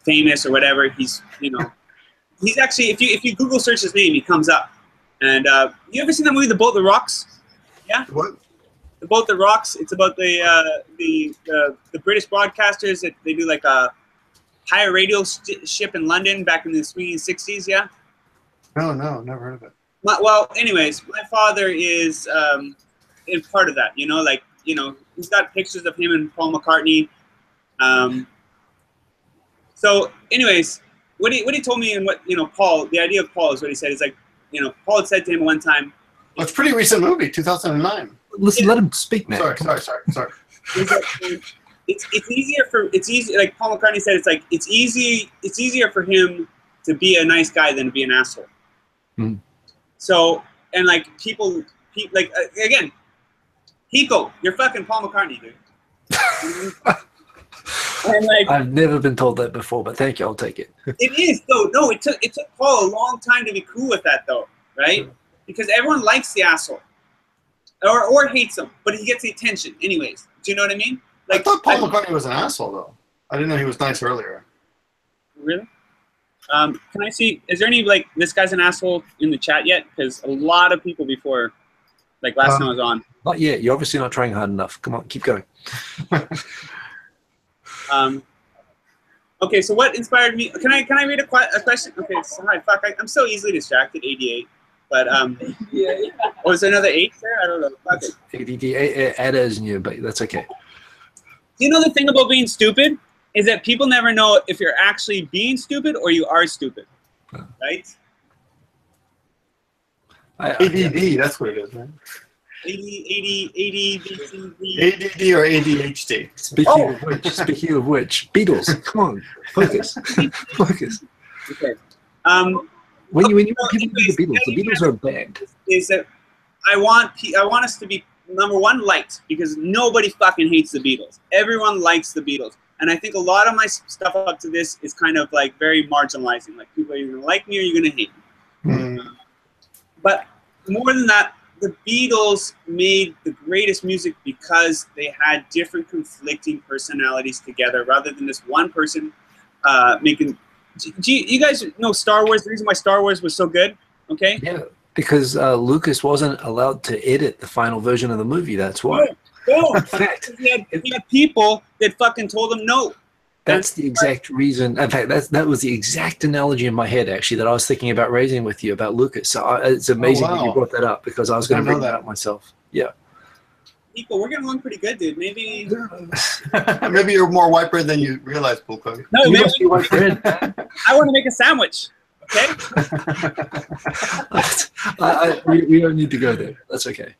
famous or whatever. He's he's actually if you Google search his name, he comes up. And you ever seen that movie The Boat That Rocks? Yeah. What? The Boat That Rocks. It's about the British broadcasters that they do like a hire radio ship in London back in the swinging 60s, yeah? No, never heard of it. Well, anyways, my father is in part of that, you know, like, you know, he's got pictures of him and Paul McCartney. So, anyways, what he told me and what, you know, Paul, the idea of Paul is what he said is like, you know, Paul had said to him one time. Well, it's a pretty recent movie, 2009. Listen, let him speak, man. Sorry. It's easier like Paul McCartney said, it's easier for him to be a nice guy than to be an asshole. Mm. So, and like people like again, Hiko, you're fucking Paul McCartney, dude. And like, I've never been told that before, but thank you, I'll take it. It is though. No, it took Paul a long time to be cool with that though, right? Because everyone likes the asshole, or hates him, but he gets the attention anyways. Do you know what I mean? Like, I thought Paul McCartney was an asshole, though. I didn't know he was nice earlier. Really? Can I see? Is there any like this guy's an asshole in the chat yet? Because a lot of people before, like last time I was on. Not yet. You're obviously not trying hard enough. Come on, keep going. Okay, so what inspired me? Can I read a question? Okay, sorry, fuck. I'm so easily distracted. 88. But was there another 8 there? I don't know. Fuck it. Ada is new, but that's okay. You know the thing about being stupid is that people never know if you're actually being stupid or you are stupid, right? ADD, that's what it is, man. ADD or ADHD. Speaking of which, Beatles, come on, focus. Okay. When you people do the Beatles are a band. Is that I want us to be number one liked, because nobody fucking hates the Beatles. Everyone likes the Beatles, and I think a lot of my stuff up to this is kind of like very marginalizing. Like people are either gonna like me or you're gonna hate me. But more than that, the Beatles made the greatest music because they had different conflicting personalities together, rather than this one person making. You guys know Star Wars? The reason why Star Wars was so good, okay? Yeah, because Lucas wasn't allowed to edit the final version of the movie. That's why. No, In fact, he had people that fucking told him no. that's the exact reason. In fact, that was the exact analogy in my head, actually, that I was thinking about raising with you about Lucas. So it's amazing that you brought that up, because I was going to bring that up myself. Yeah. People, we're getting along pretty good, dude. Maybe Maybe you're more white bread than you realize, BlkUnk. no, You maybe must be white bread. I want to make a sandwich. Okay. We don't need to go there. That's okay.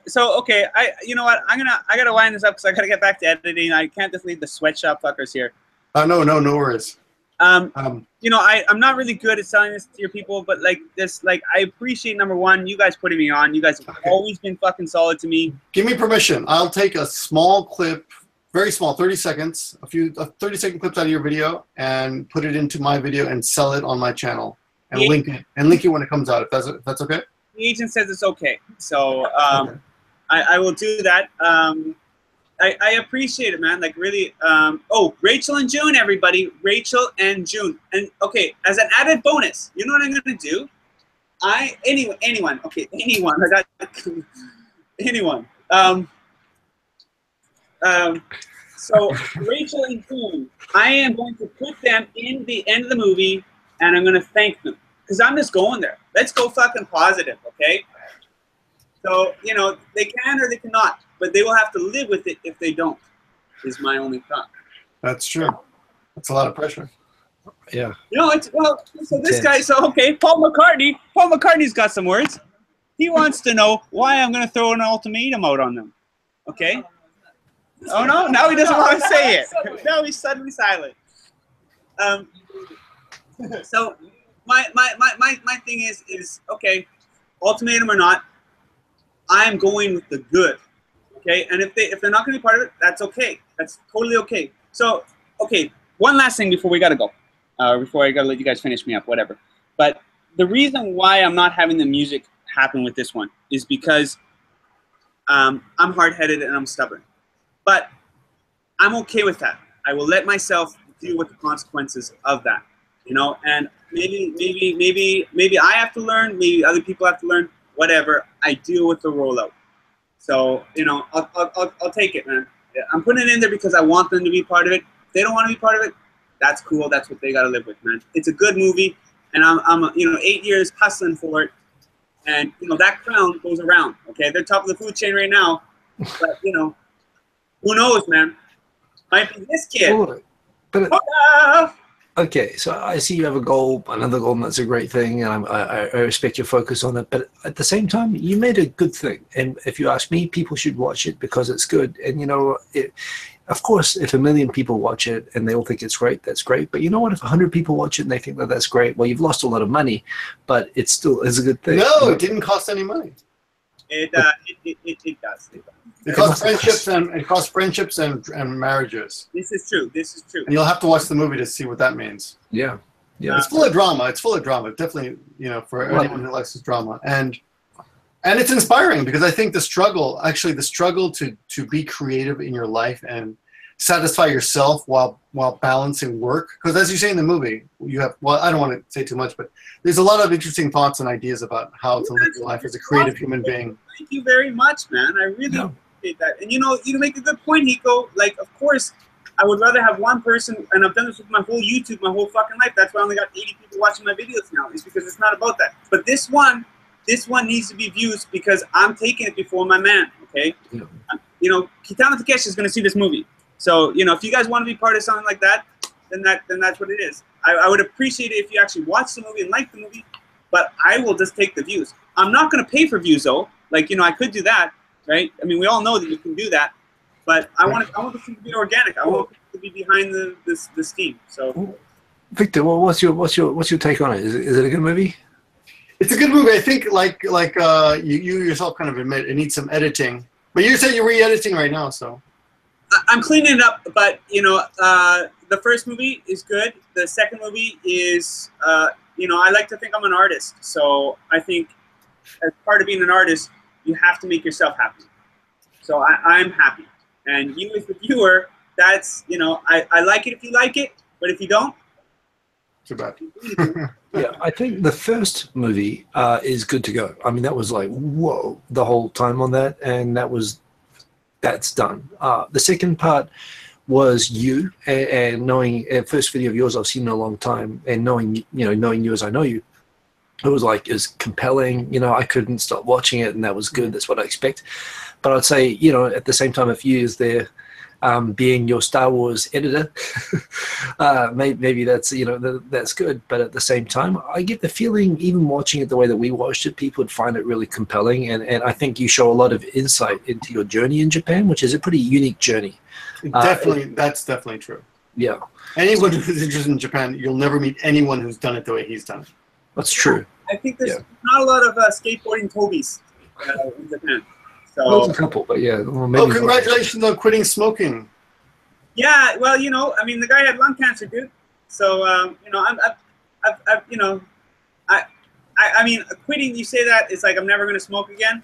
So okay, you know what? I gotta wind this up because I gotta get back to editing. I can't just leave the sweatshop fuckers here. No worries. You know, I'm not really good at selling this to your people, but like this, like I appreciate, number one, you guys putting me on. You guys have always been fucking solid to me. Give me permission. I'll take a small clip, very small, 30 seconds, a 30-second clips out of your video, and put it into my video and sell it on my channel, and link it when it comes out. If that's okay. The agent says it's okay, so I will do that. I appreciate it, man. Like really. Oh, Rachel and June, everybody. Rachel and June. And okay, as an added bonus, you know what I'm gonna do? Anyone. Okay, anyone. I got anyone. So Rachel and June, I am going to put them in the end of the movie, and I'm gonna thank them because I'm just going there. Let's go fucking positive, okay? So you know they can or they cannot. But they will have to live with it if they don't, is my only thought. That's true. That's a lot of pressure. Yeah. You know, so this guy, okay, Paul McCartney's got some words. He wants to know why I'm going to throw an ultimatum out on them. Okay? Oh, no? Now he doesn't want to say it. Now he's suddenly silent. So my thing is, okay, ultimatum or not, I'm going with the good. Okay, and if they're not going to be part of it, that's okay. That's totally okay. So, okay, one last thing before we got to go, before I got to let you guys finish me up, whatever. But the reason why I'm not having the music happen with this one is because I'm hard-headed and I'm stubborn. But I'm okay with that. I will let myself deal with the consequences of that, you know. And maybe I have to learn. Maybe other people have to learn. Whatever. I deal with the rollout. So, you know, I'll take it, man. I'm putting it in there because I want them to be part of it. If they don't want to be part of it, that's cool. That's what they got to live with, man. It's a good movie, and I'm you know, 8 years hustling for it. And, you know, that crown goes around, okay? They're top of the food chain right now. But, you know, who knows, man? Might be this kid. But okay, so I see you have a goal, another goal, and that's a great thing, and I respect your focus on it. But at the same time, you made a good thing, and if you ask me, people should watch it because it's good. And you know, of course, if 1 million people watch it and they all think it's great, that's great. But you know what? If 100 people watch it and they think that that's great, well, you've lost a lot of money, but it still is a good thing. No, it didn't cost any money. It does. It costs friendships and marriages. This is true. This is true. And you'll have to watch the movie to see what that means. Yeah, yeah. It's full of drama. It's full of drama. Definitely, you know, for anyone who likes this drama, and it's inspiring because I think the struggle to be creative in your life and satisfy yourself while balancing work. Because as you say in the movie, you have, well, I don't want to say too much, but there's a lot of interesting thoughts and ideas about how to live your life as a creative human being. Thank you very much, man. I really appreciate that. And you know, you make a good point, Hiko. Like, of course, I would rather have one person, and I've done this with my whole YouTube, my whole fucking life. That's why I only got 80 people watching my videos now. It's because it's not about that. But this one needs to be views because I'm taking it before my man. Okay. Yeah. You know, Kitano Takeshi is going to see this movie. So, you know, if you guys want to be part of something like that, then that's what it is. I would appreciate it if you actually watch the movie and like the movie, but I will just take the views. I'm not going to pay for views, though. Like, you know, I could do that, right? I mean, we all know that you can do that, but I want this to be organic. I want it to be behind this team. So, Victor, well, what's your take on it? Is it a good movie? It's a good movie. I think like you yourself kind of admit it needs some editing. But you said you're re-editing right now, so. I'm cleaning it up, but you know, the first movie is good. The second movie is, you know, I like to think I'm an artist. So I think as part of being an artist, you have to make yourself happy. So I'm happy. And you as the viewer, that's, you know, I like it if you like it, but if you don't, too bad. Yeah, I think the first movie is good to go. I mean, that was like, whoa, the whole time on that, and that's done. The second part was you, and knowing first video of yours I've seen in a long time, and knowing you as I know you, it was like is compelling. You know, I couldn't stop watching it, and that was good. That's what I expect. But I'd say, you know, at the same time, a few years there, being your Star Wars editor, maybe that's, you know, that's good. But at the same time, I get the feeling, even watching it the way that we watched it, people would find it really compelling. And I think you show a lot of insight into your journey in Japan, which is a pretty unique journey. Definitely, that's definitely true. Yeah. Anyone who's interested in Japan, you'll never meet anyone who's done it the way he's done it. That's true. I think there's not a lot of skateboarding Tobis in Japan. Well, So, there's a couple, but yeah. Well, maybe congratulations on quitting smoking. yeah, well, you know, I mean, the guy had lung cancer, dude. So, you know, I've you know, I mean, quitting. You say that it's like I'm never gonna smoke again.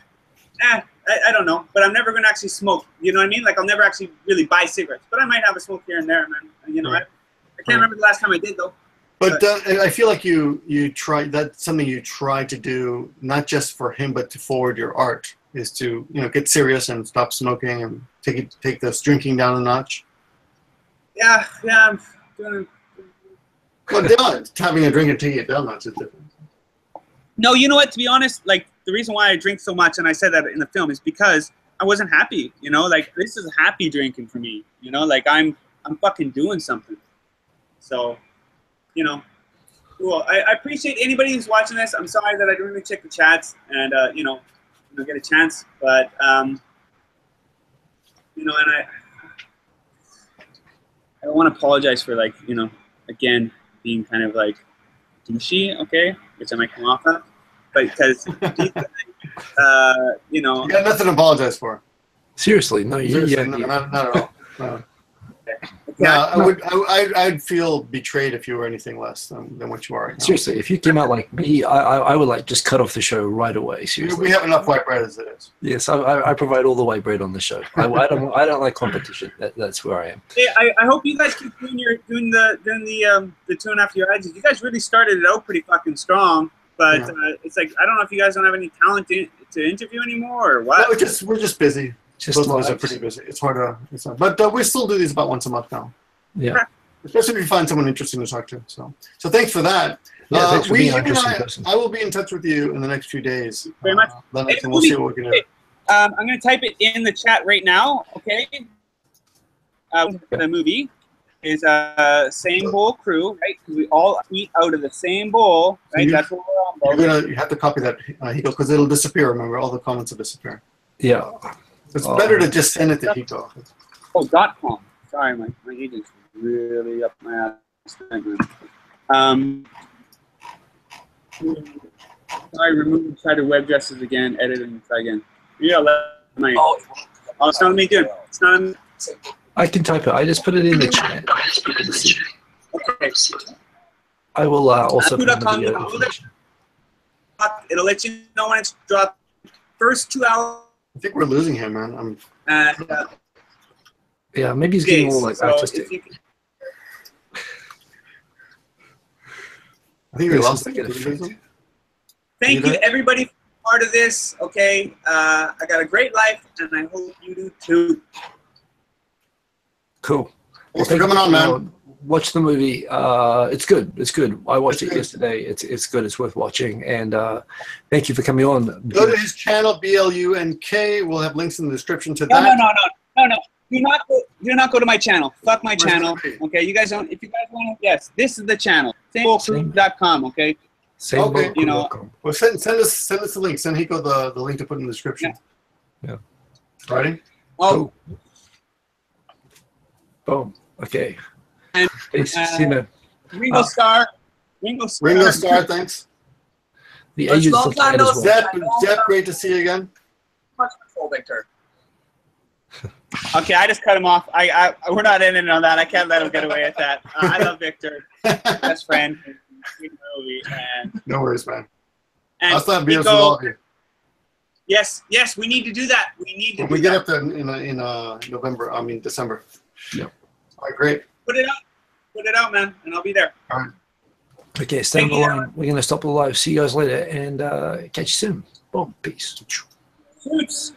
I don't know, but I'm never gonna actually smoke. You know what I mean? Like I'll never actually really buy cigarettes, but I might have a smoke here and there, man. You know, Right. I can't remember the last time I did though. But I feel like you try. That's something you try to do, not just for him, but to forward your art. Is to, you know, get serious and stop smoking and take this drinking down a notch. Yeah, I'm doing. Well, down, having a drink and taking it down, that's a difference. No, you know what? To be honest, like the reason why I drink so much, and I said that in the film, is because I wasn't happy. You know, like this is happy drinking for me. You know, like I'm fucking doing something. So, you know, cool. I appreciate anybody who's watching this. I'm sorry that I didn't really check the chats and you know, get a chance, but you know, and I don't want to apologize for, like, you know, again being kind of like douchey, okay, which I might come off of, but because you know, You got nothing to apologize for. Seriously, no, Seriously, no, not at all. No. No, I'd feel betrayed if you were anything less than what you are right now. seriously, if you came out like me, I would like just cut off the show right away. Seriously. We have enough white bread as it is. Yes, I provide all the white bread on the show. I don't like competition. That's where I am. hey, I hope you guys keep doing the 2.5 Oyajis. You guys really started it out pretty fucking strong, but it's like I don't know if you guys don't have any talent to interview anymore or what. No, we're just busy. Just Both of us are lives. pretty busy. It's hard to. But we still do these about once a month now. Yeah. Especially if you find someone interesting to talk to. So thanks for that. Yeah, thanks for being an interesting I person. will be in touch with you in the next few days. Very much. Then we'll see what we can do. I'm going to type it in the chat right now, okay? The movie is same bowl crew, right? We all eat out of the same bowl, right? That's what we're on. You have to copy that, Hiko, because it'll disappear. Remember, all the comments will disappear. Yeah. It's better to just send it to Hiko. Oh, .com. Sorry, my agent's really up my ass. Sorry, remove try to web addresses again, edit and try again. Yeah, oh, it's not me, dude. It's not me. I can type it. I just put it in the chat. People to see. Okay. I will also put it in the 2.com, video information. it'll let you know when it's dropped. First 2 hours. I think we're losing him, man. And Yeah, maybe he's getting more like so artistic. I think we lost Get a him. effect. thank you, everybody, for being part of this. Okay, I got a great life, and I hope you do too. Cool. Thanks for coming on, man. Watch the movie. It's good. It's good. I watched it yesterday. It's good. It's worth watching. And thank you for coming on. Go to his channel, BlkUnk. We'll have links in the description to that. No. Do not go to my channel. Fuck my channel. Okay, you guys don't. If you guys want to, yes, this is the channel. Samebookgroup.com. Okay. Okay. You know. Well, send us the link. Send Hiko the link to put in the description. Yeah. Ready? Oh. Cool. Boom. Okay. And, Peace. See you, man. Ringo Starr. Ringo Starr, thanks. The It's agents long look time at no as see. well. Zep, great to see you again. Much control, Victor. Okay, I just cut him off. We're not ending on that. I can't let him get away with that. I love Victor, best friend. And No worries, man. and I'll beers with Hiko, all of you. yes, we need to do that. We need to When do we get that. up there in November, I mean December. Yeah. All right, great. Put it out, man, and I'll be there. All right. Okay, stay on the line. We're going to stop the live. See you guys later and catch you soon. Boom. Peace. Shoots.